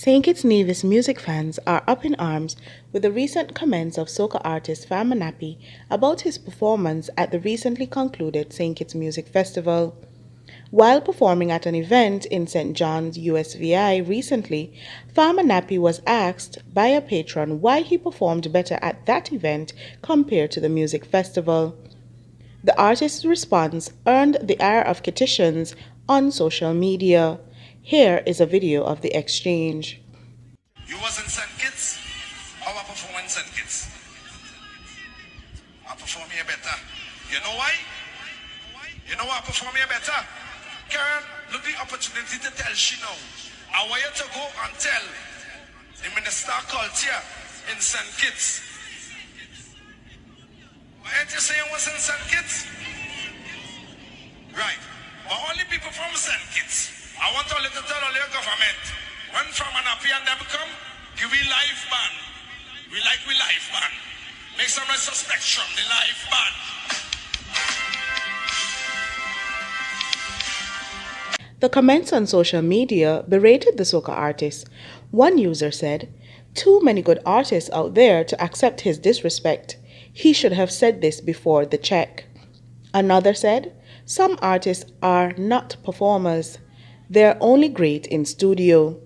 St. Kitts Nevis music fans are up in arms with the recent comments of soca artist Farmer Nappy about his performance at the recently concluded St. Kitts Music Festival. While performing at an event in St. John's, USVI recently, Farmer Nappy was asked by a patron why he performed better at that event compared to the music festival. The artist's response earned the ire of Kittitians on social media. Here is a video of the exchange. You was in St. Kitts? How I perform in St. Kitts? I perform here better. You know why? You know why I perform here better? Karen, look the opportunity to tell she now. I want you to go and tell the minister culture in St. Kitts. Ain't you saying was in St. Kitts? Right. But only people from St. Kitts. I want to let tell all your government. When Farmer Nappy and them come, give we live band. We live band. Make some noise for Spectrum, the live band. The comments on social media berated the soca artist. One user said, "Too many good artists out there to accept his disrespect. He should have said this before the check." Another said, "Some artists are not performers. They're only great in studio."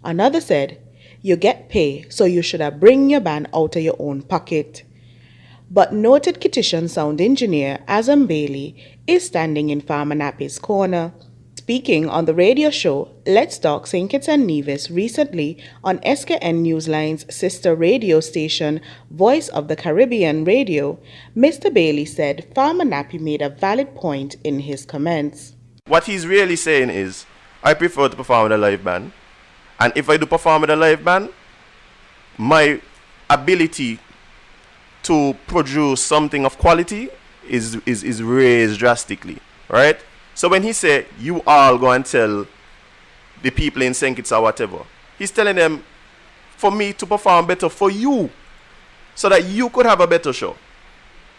Another said, "You get pay, so you should have bring your band out of your own pocket." But noted Kittitian sound engineer Azam Bailey is standing in Farmer Nappy's corner. Speaking on the radio show Let's Talk St. Kitts and Nevis recently on SKN Newsline's sister radio station Voice of the Caribbean Radio, Mr. Bailey said Farmer Nappy made a valid point in his comments. What he's really saying is, I prefer to perform with a live band, and if I do perform with a live band, my ability to produce something of quality is raised drastically, right? So when he say, you all go and tell the people in St. Kitts or whatever, he's telling them, for me to perform better for you, so that you could have a better show,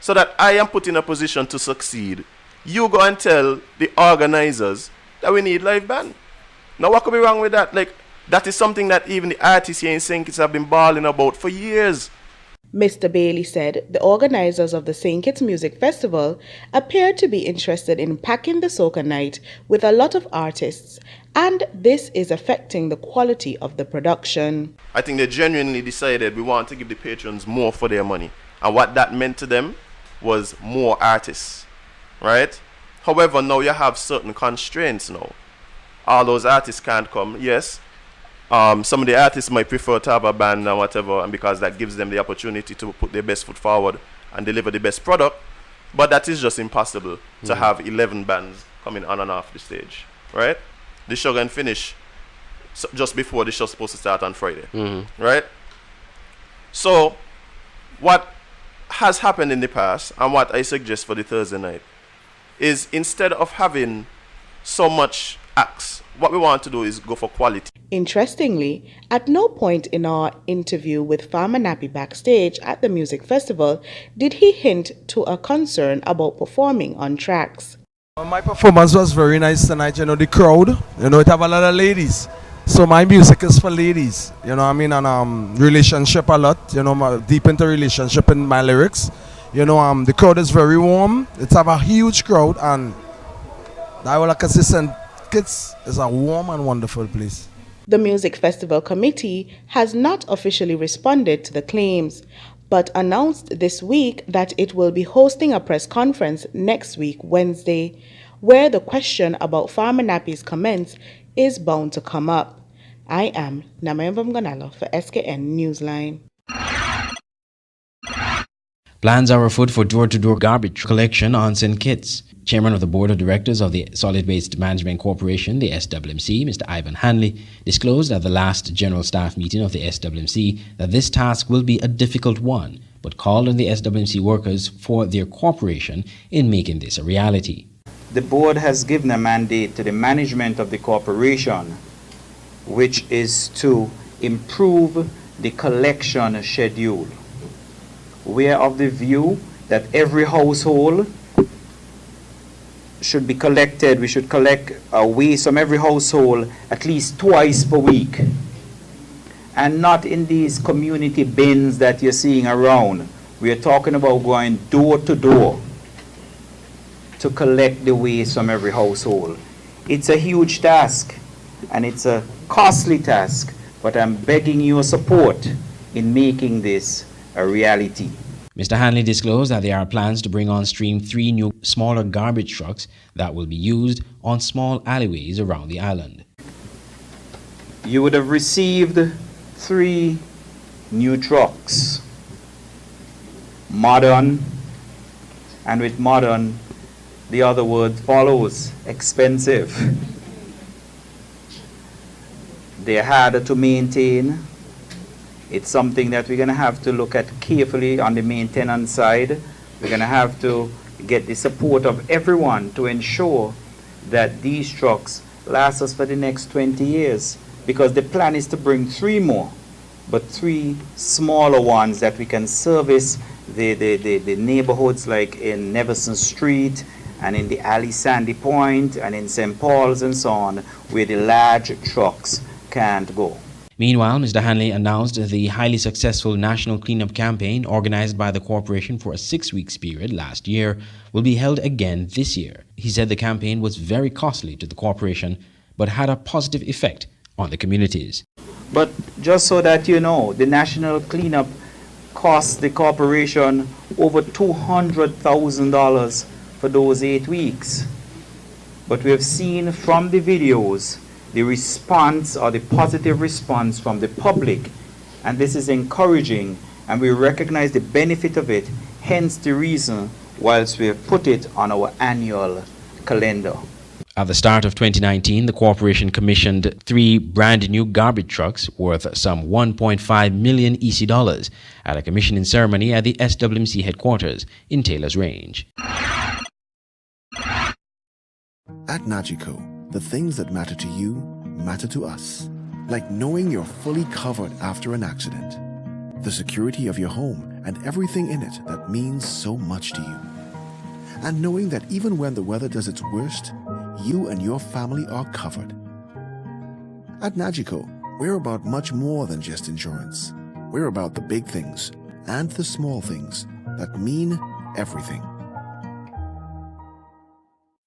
so that I am put in a position to succeed. You go and tell the organizers that we need live band. Now what could be wrong with that? Like, that is something that even the artists here in St. Kitts have been bawling about for years. Mr. Bailey said the organizers of the St. Kitts Music Festival appeared to be interested in packing the soca night with a lot of artists, and this is affecting the quality of the production. I think they genuinely decided we want to give the patrons more for their money. And what that meant to them was more artists, right? However, now you have certain constraints now. All those artists can't come, yes. Some of the artists might prefer to have a band and whatever, and because that gives them the opportunity to put their best foot forward and deliver the best product. But that is just impossible to have 11 bands coming on and off the stage, right? The show can finish just before the show's supposed to start on Friday, right? So what has happened in the past, and what I suggest for the Thursday night, is instead of having so much acts, what we want to do is go for quality. Interestingly, at no point in our interview with Farmer Nappy backstage at the music festival did he hint to a concern about performing on tracks. My performance was very nice tonight. You know, the crowd, it have a lot of ladies. So my music is for ladies, and relationship a lot, deep into relationship in my lyrics. The crowd is very warm. It's have a huge crowd, and I will like St. Kitts is a warm and wonderful place. The Music Festival Committee has not officially responded to the claims, but announced this week that it will be hosting a press conference next week, Wednesday, where the question about Farmer Nappy's comments is bound to come up. I am Namayam Gonalo for SKN Newsline. Plans are afoot for door-to-door garbage collection on St. Kitts. Chairman of the Board of Directors of the Solid Waste Management Corporation, the SWMC, Mr. Ivan Hanley, disclosed at the last General Staff meeting of the SWMC that this task will be a difficult one, but called on the SWMC workers for their cooperation in making this a reality. The board has given a mandate to the management of the corporation, which is to improve the collection schedule. We are of the view that every household should be collected. We should collect waste from every household at least twice per week. and not in these community bins that you're seeing around. We are talking about going door to door to collect the waste from every household. It's a huge task and it's a costly task, but I'm begging your support in making this a reality. Mr. Hanley disclosed that there are plans to bring on stream 3 new smaller garbage trucks that will be used on small alleyways around the island. You would have received 3 new trucks. Modern, and with modern, the other word follows, expensive. They're harder to maintain. It's something that we're going to have to look at carefully on the maintenance side. We're going to have to get the support of everyone to ensure that these trucks last us for the next 20 years. Because the plan is to bring 3 more, but 3 smaller ones that we can service the neighborhoods like in Neverson Street and in the alley Sandy Point and in St. Paul's and so on, where the large trucks can't go. Meanwhile, Mr. Hanley announced the highly successful national cleanup campaign organized by the corporation for a 6-week period last year will be held again this year. He said the campaign was very costly to the corporation, but had a positive effect on the communities. But just so that you know, the national cleanup cost the corporation over $200,000 for those 8 weeks. But we have seen from the videos the response or the positive response from the public, and this is encouraging, and we recognize the benefit of it, hence the reason whilst we have put it on our annual calendar. At the start of 2019, the corporation commissioned 3 brand new garbage trucks worth some 1.5 million EC dollars at a commissioning ceremony at the SWMC headquarters in Taylor's Range. At Nagico, the things that matter to you matter to us. Like knowing you're fully covered after an accident, the security of your home and everything in it that means so much to you. And knowing that even when the weather does its worst, you and your family are covered. At Nagico, we're about much more than just insurance. We're about the big things and the small things that mean everything.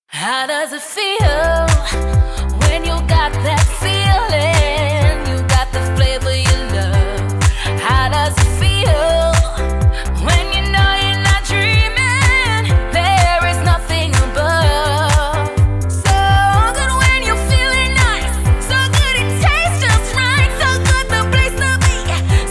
How does it feel when you got that feeling? You got the flavor you love. How does it feel when you know you're not dreaming? There is nothing above. So good when you're feeling nice. So good it tastes just right. So good the place to be.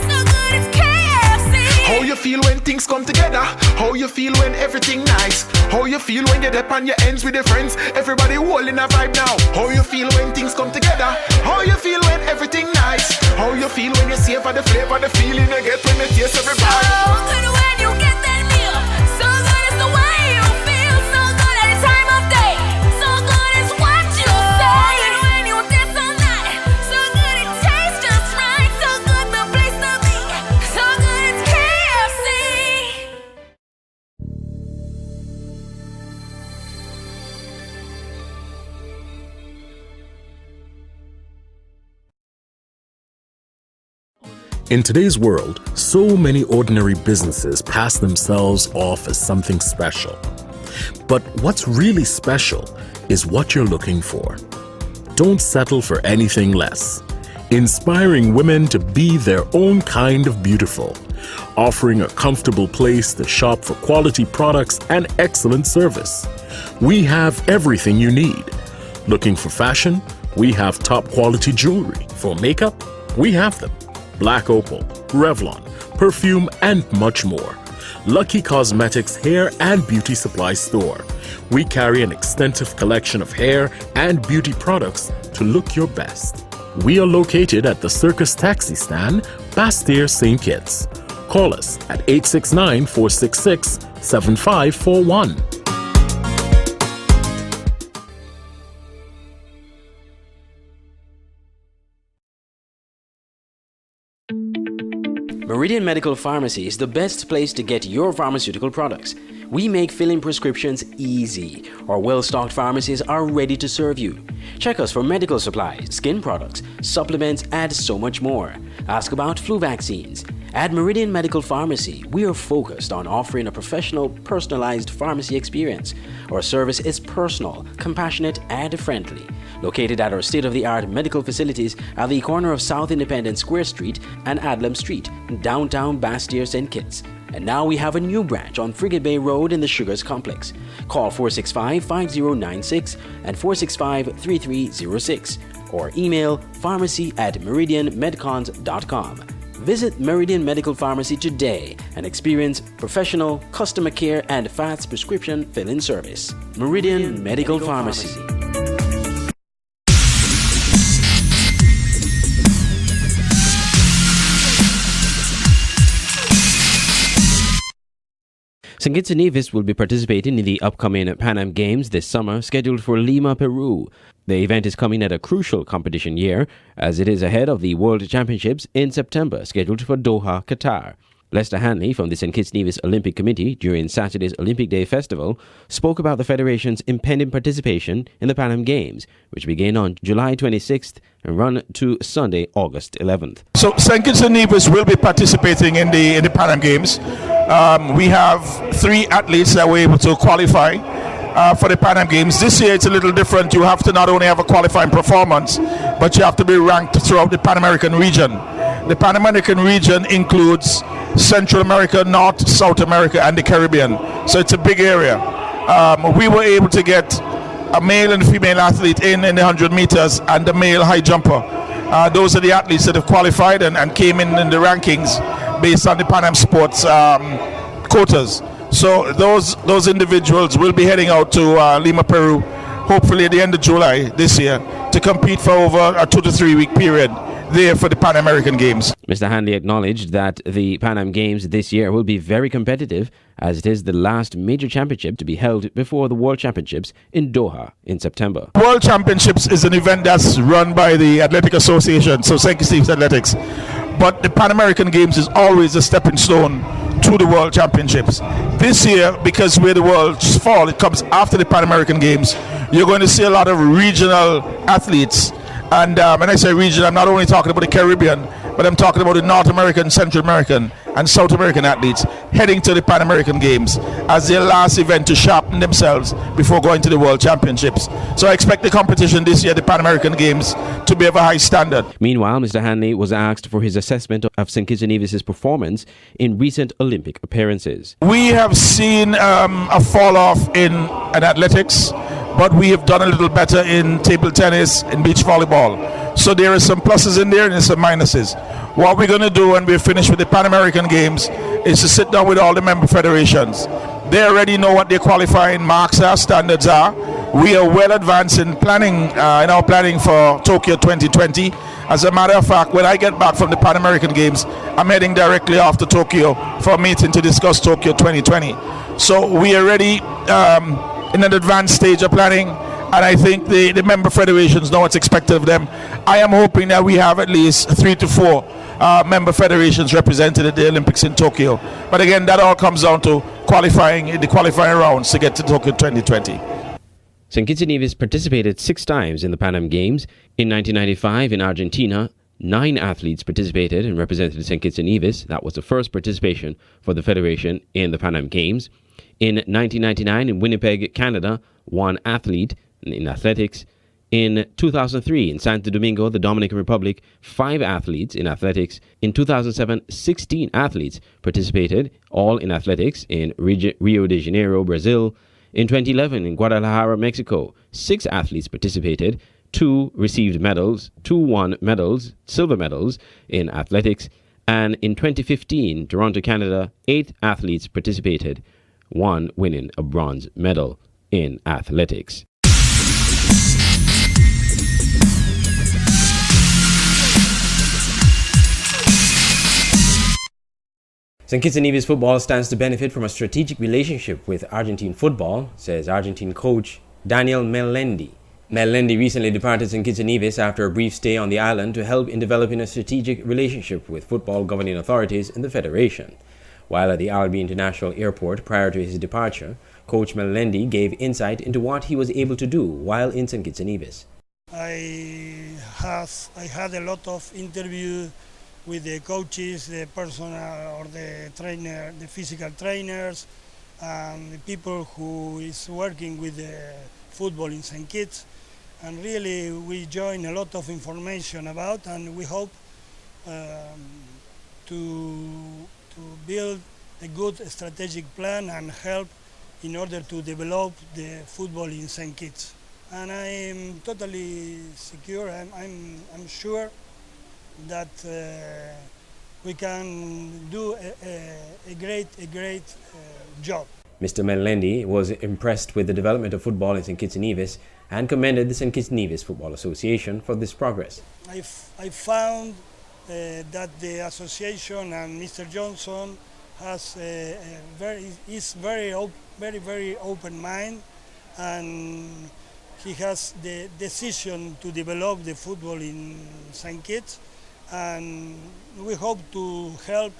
So good it's KFC. How you feel when things come together? How you feel when everything nice? How you feel when you're up on your ends with your friends? Everybody holding a vibe now. How you feel when things come together? How you feel when everything nice? How you feel when you savor the flavor, the feeling you get when you taste everybody? So good when you get that meal. So good is the way you feel. So good at the time of day. So good is what you say. And when you dance all night. So good it tastes just right. So good the place to be. So good it's KFC. In today's world, so many ordinary businesses pass themselves off as something special. But what's really special is what you're looking for. Don't settle for anything less. Inspiring women to be their own kind of beautiful. Offering a comfortable place to shop for quality products and excellent service. We have everything you need. Looking for fashion? We have top quality jewelry. For makeup? We have them. Black Opal, Revlon, perfume, and much more. Lucky Cosmetics Hair and Beauty Supply Store. We carry an extensive collection of hair and beauty products to look your best. We are located at the Circus Taxi Stand, Bastyr, St. Kitts. Call us at 869-466-7541. Meridian Medical Pharmacy is the best place to get your pharmaceutical products. We make filling prescriptions easy. Our well-stocked pharmacies are ready to serve you. Check us for medical supplies, skin products, supplements, and so much more. Ask about flu vaccines. At Meridian Medical Pharmacy, we are focused on offering a professional, personalized pharmacy experience. Our service is personal, compassionate, and friendly. Located at our state-of-the-art medical facilities at the corner of South Independence Square Street and Adlam Street, downtown Bastyr, St. Kitts. And now we have a new branch on Frigate Bay Road in the Sugars Complex. Call 465-5096 and 465-3306 or email pharmacy@meridianmedcons.com. Visit Meridian Medical Pharmacy today and experience professional, customer care, and fast prescription fill-in service. Meridian Medical Pharmacy. St. Kitts and Nevis will be participating in the upcoming Pan Am Games this summer, scheduled for Lima, Peru. The event is coming at a crucial competition year, as it is ahead of the World Championships in September, scheduled for Doha, Qatar. Lester Hanley from the St. Kitts Nevis Olympic Committee during Saturday's Olympic Day Festival spoke about the Federation's impending participation in the Pan Am Games, which begin on July 26th and run to Sunday, August 11th. So St. Kitts and Nevis will be participating in the Pan Am Games. We have 3 athletes that were able to qualify for the Pan Am Games. This year it's a little different. You have to not only have a qualifying performance, but you have to be ranked throughout the Pan American region. The Pan American region includes Central America, North, South America, and the Caribbean. So it's a big area. We were able to get a male and female athlete in the 100 meters and the male high jumper. Those are the athletes that have qualified and came in the rankings based on the Pan Am Sports quotas. So those individuals will be heading out to Lima, Peru, hopefully at the end of July this year, to compete for over a 2 to 3 week period there for the Pan American Games. Mr. Hanley acknowledged that the Pan Am Games this year will be very competitive, as it is the last major championship to be held before the World Championships in Doha in September. World Championships is an event that's run by the Athletic Association, so St. Kitts Athletics. But the Pan American Games is always a stepping stone to the World Championships. This year, because where the world's fall, it comes after the Pan American Games, you're going to see a lot of regional athletes. And when I say region, I'm not only talking about the Caribbean, but I'm talking about the North American, Central American, and South American athletes heading to the Pan American Games as their last event to sharpen themselves before going to the World Championships. So I expect the competition this year, the Pan American Games, to be of a high standard. Meanwhile, Mr. Hanley was asked for his assessment of St. Kitts and Nevis' performance in recent Olympic appearances. We have seen a fall off in athletics, but we have done a little better in table tennis, in beach volleyball. So there are some pluses in there and some minuses. What we're going to do when we're finished with the Pan American Games is to sit down with all the member federations. They already know what their qualifying marks are, standards are. We are well advanced in planning, in our planning for Tokyo 2020. As a matter of fact, when I get back from the Pan American Games, I'm heading directly off to Tokyo for a meeting to discuss Tokyo 2020. So we are ready in an advanced stage of planning, and I think the member federations know what's expected of them. I am hoping that we have at least 3 to 4 member federations represented at the Olympics in Tokyo. But again, that all comes down to qualifying in the qualifying rounds to get to Tokyo 2020. St. Kitts and Nevis participated 6 times in the Pan Am Games. In 1995 in Argentina, 9 athletes participated and represented St. Kitts and Nevis. That was the first participation for the Federation in the Pan Am Games. In 1999 in Winnipeg, Canada, 1 athlete in athletics. In 2003 in Santo Domingo, the Dominican Republic, 5 athletes in athletics. In 2007, 16 athletes participated, all in athletics, in Rio de Janeiro, Brazil. In 2011 in Guadalajara, Mexico, 6 athletes participated. 2 received medals, 2 won medals, silver medals in athletics. And in 2015, Toronto, Canada, 8 athletes participated, 1 winning a bronze medal in athletics. St. Kitts and Nevis football stands to benefit from a strategic relationship with Argentine football, says Argentine coach Daniel Melendi. Melendi recently departed St. Kitts and Nevis after a brief stay on the island to help in developing a strategic relationship with football governing authorities in the Federation. While at the Albi International Airport prior to his departure, Coach Melendi gave insight into what he was able to do while in St. Kitts and Nevis. I had a lot of interviews with the coaches, the personal or the trainer, the physical trainers, and the people who is working with the football in St. Kitts. And really we join a lot of information about, and we hope to build a good strategic plan and help in order to develop the football in St. Kitts. And I am totally secure, I'm sure that we can do a great job. Mr. Melendi was impressed with the development of football in St. Kitts and Nevis and commended the St. Kitts and Nevis Football Association for this progress. I found that the association and Mr. Johnson has very open mind, and he has the decision to develop the football in St. Kitts, and we hope to help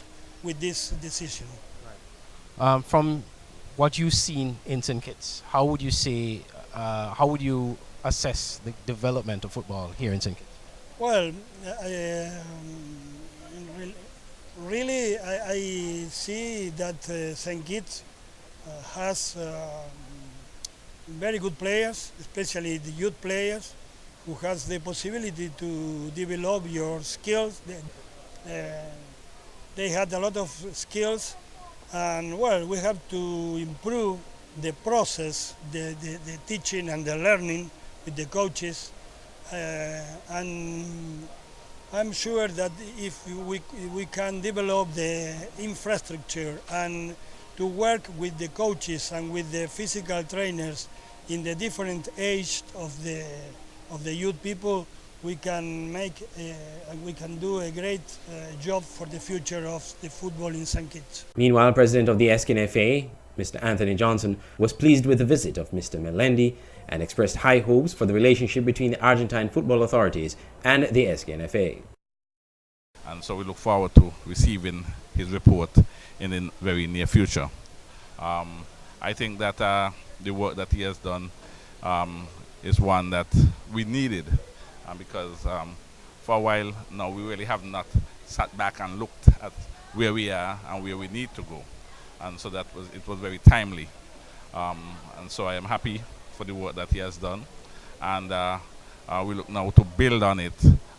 with this decision. From what you've seen in St. Kitts, how would you say, how would you assess the development of football here in St. Kitts? Well, really, I see that St. Kitts has very good players, especially the youth players, who has the possibility to develop your skills. They had a lot of skills, and well, we have to improve the process, the teaching and the learning with the coaches. And I'm sure that if we can develop the infrastructure and to work with the coaches and with the physical trainers in the different age of the youth people, we can do a great job for the future of the football in St. Kitts. Meanwhile, President of the SKNFA, Mr. Anthony Johnson, was pleased with the visit of Mr. Melendi and expressed high hopes for the relationship between the Argentine football authorities and the SKNFA. And so we look forward to receiving his report in the very near future. I think that the work that he has done is one that we needed, because for a while now we really have not sat back and looked at where we are and where we need to go, and so it was very timely, and so I am happy for the work that he has done, and we look now to build on it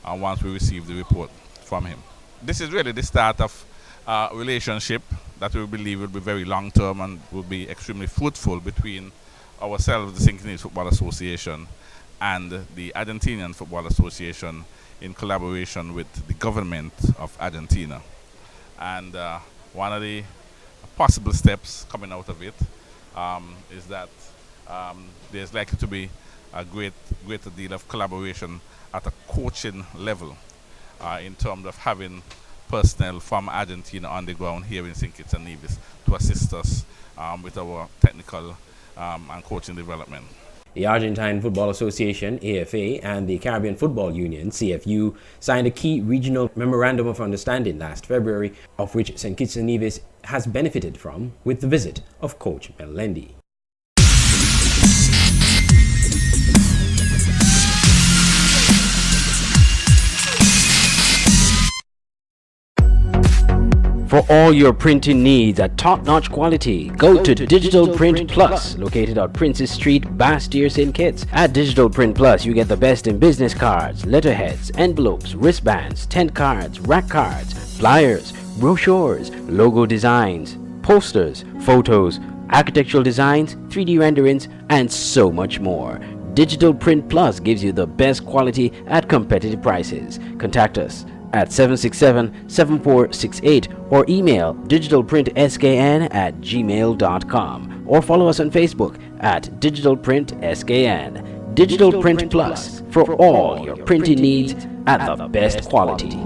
once we receive the report from him. This is really the start of a relationship that we believe will be very long-term and will be extremely fruitful between ourselves, the St. Kitts Football Association, and the Argentinian Football Association in collaboration with the government of Argentina. And one of the possible steps coming out of it is that there's likely to be a greater deal of collaboration at a coaching level in terms of having personnel from Argentina on the ground here in St. Kitts and Nevis to assist us with our technical and coaching development. The Argentine Football Association, AFA, and the Caribbean Football Union, CFU, signed a key regional memorandum of understanding last February, of which St. Kitts and Nevis has benefited from with the visit of Coach Melendi. For all your printing needs at top-notch quality, go to Digital Print Plus, located on Princess Street, Bastyr, St. Kitts. At Digital Print Plus, you get the best in business cards, letterheads, envelopes, wristbands, tent cards, rack cards, flyers, brochures, logo designs, posters, photos, architectural designs, 3D renderings, and so much more. Digital Print Plus gives you the best quality at competitive prices. Contact us at 767-7468 or email digitalprintskn@gmail.com or follow us on Facebook at digitalprintskn. Digital Print Plus for all your printing needs at the best quality.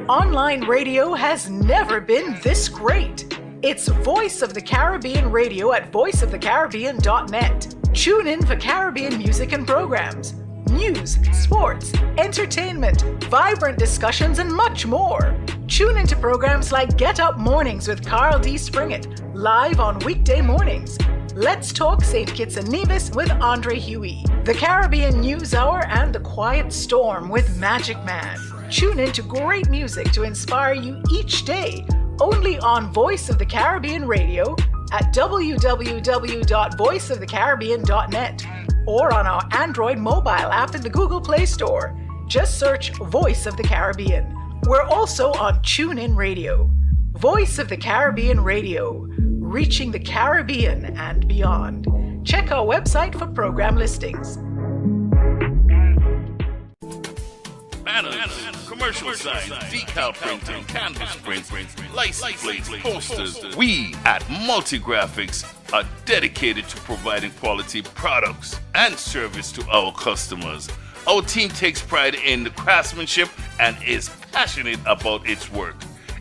Online radio has never been this great. It's Voice of the Caribbean Radio at voiceofthecaribbean.net. Tune in for Caribbean music and programs, news, sports, entertainment, vibrant discussions, and much more. Tune into programs like Get Up Mornings with Carl D. Springett, live on weekday mornings. Let's Talk St. Kitts and Nevis with Andre Huey. The Caribbean News Hour and The Quiet Storm with Magic Man. Tune in to great music to inspire you each day, only on Voice of the Caribbean Radio at www.voiceofthecaribbean.net or on our Android mobile app in the Google Play Store. Just search Voice of the Caribbean. We're also on TuneIn Radio. Voice of the Caribbean Radio, reaching the Caribbean and beyond. Check our website for program listings. Banners, commercial signs, decal printing, canvas print, license plates, posters. We at Multigraphics are dedicated to providing quality products and service to our customers. Our team takes pride in the craftsmanship and is passionate about its work.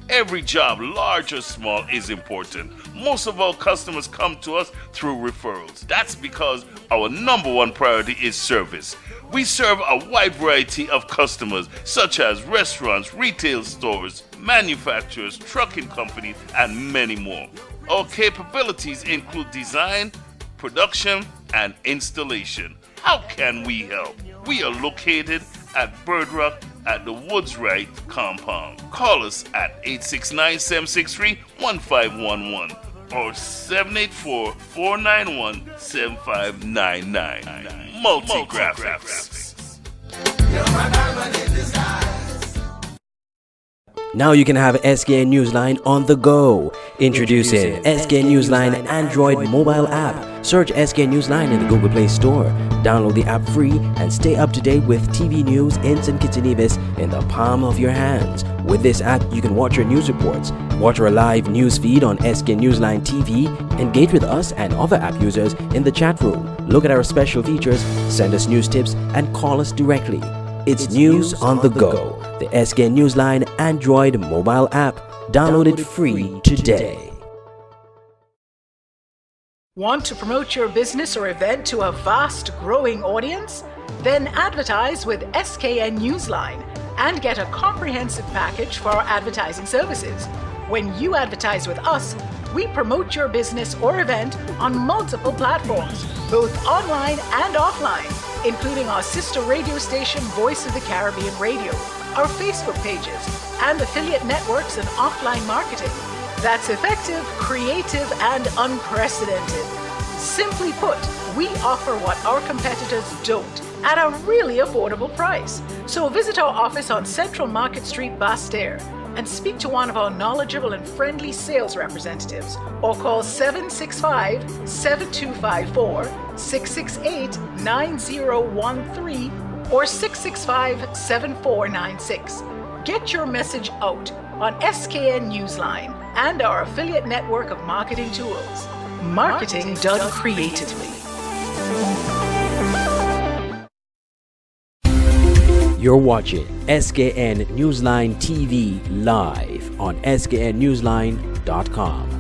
Every job, large or small, is important. Most of our customers come to us through referrals. That's because our number one priority is service. We serve a wide variety of customers, such as restaurants, retail stores, manufacturers, trucking companies, and many more. Our capabilities include design, production, and installation. How can we help? We are located at Bird Rock at the Woods Right compound. Call us at 869-763-1511 or 784-491-7599. Multigraphics. Now you can have SKN Newsline on the go. Introducing SKN Newsline Android mobile app. Search SKN Newsline in the Google Play Store. Download the app free and stay up to date with TV news in St. Kitts and Nevis in the palm of your hands. With this app, you can watch your news reports, watch our live news feed on SKN Newsline TV, engage with us and other app users in the chat room, look at our special features, send us news tips, and call us directly. It's news on the go. The SKN Newsline Android mobile app. Download it free today. Want to promote your business or event to a vast, growing audience? Then advertise with SKN Newsline and get a comprehensive package for our advertising services. When you advertise with us, we promote your business or event on multiple platforms, both online and offline, including our sister radio station, Voice of the Caribbean Radio, our Facebook pages, and affiliate networks and offline marketing. That's effective, creative, and unprecedented. Simply put, we offer what our competitors don't at a really affordable price. So visit our office on Central Market Street, Basse-Terre, and speak to one of our knowledgeable and friendly sales representatives, or call 765-7254, 668-9013, or 665-7496. Get your message out on SKN Newsline and our affiliate network of marketing tools. Marketing done creatively. You're watching SKN Newsline TV live on sknnewsline.com.